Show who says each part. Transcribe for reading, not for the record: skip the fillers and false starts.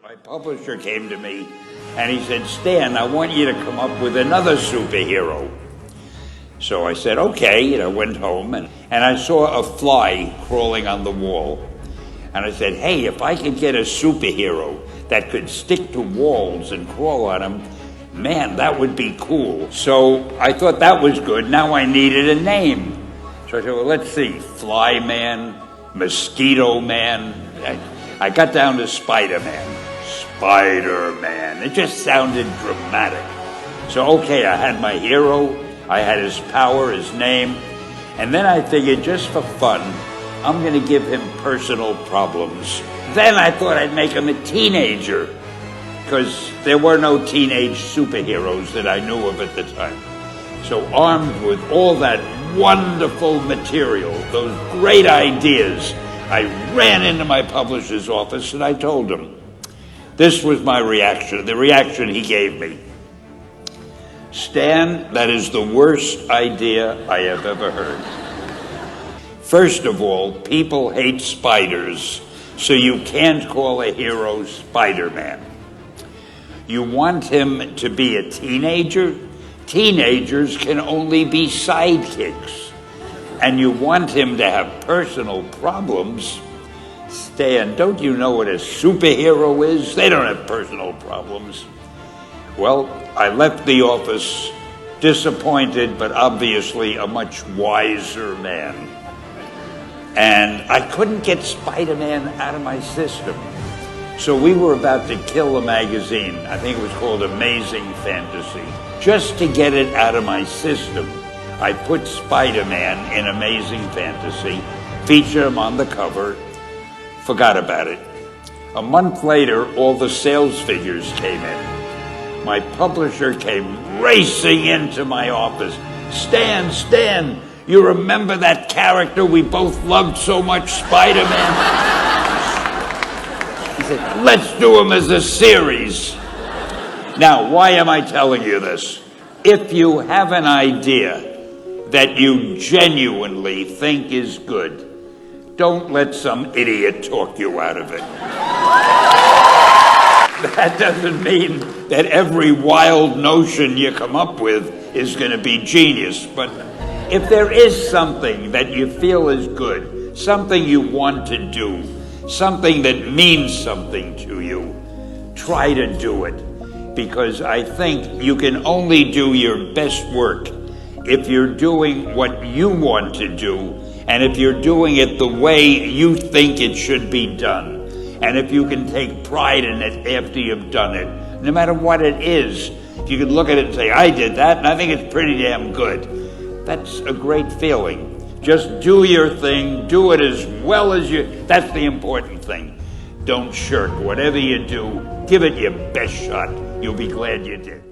Speaker 1: My publisher came to me and he said, "Stan, I want you to come up with another superhero." So I said, okay, and I went home and I saw a fly crawling on the wall. And I said, hey, if I could get a superhero that could stick to walls and crawl on them, man, that would be cool. So I thought that was good. Now I needed a name. So I said, well, let's see, Fly Man, Mosquito Man. I got down to Spider-Man. Spider-Man. It just sounded dramatic. So, okay, I had my hero, I had his power, his name, and then I figured just for fun, I'm going to give him personal problems. Then I thought I'd make him a teenager, because there were no teenage superheroes that I knew of at the time. So armed with all that wonderful material, those great ideas, I ran into my publisher's office and I told him. This was my reaction, the reaction he gave me. Stan, that is the worst idea I have ever heard. First of all, people hate spiders, so you can't call a hero Spider-Man. You want him to be a teenager? Teenagers can only be sidekicks. And you want him to have personal problems? Stan, don't you know what a superhero is? They don't have personal problems. Well, I left the office disappointed, but obviously a much wiser man. And I couldn't get Spider-Man out of my system. So we were about to kill a magazine. I think it was called Amazing Fantasy. Just to get it out of my system, I put Spider-Man in Amazing Fantasy, featured him on the cover, forgot about it. A month later, all the sales figures came in. My publisher came racing into my office. Stan, you remember that character we both loved so much, Spider-Man? He said, let's do him as a series. Now, why am I telling you this? If you have an idea that you genuinely think is good, don't let some idiot talk you out of it. That doesn't mean that every wild notion you come up with is going to be genius, but if there is something that you feel is good, something you want to do, something that means something to you, try to do it. Because I think you can only do your best work if you're doing what you want to do, and if you're doing it the way you think it should be done. And if you can take pride in it after you've done it, no matter what it is, if you can look at it and say, I did that, and I think it's pretty damn good. That's a great feeling. Just do your thing, do it as well as that's the important thing. Don't shirk. Whatever you do, give it your best shot. You'll be glad you did.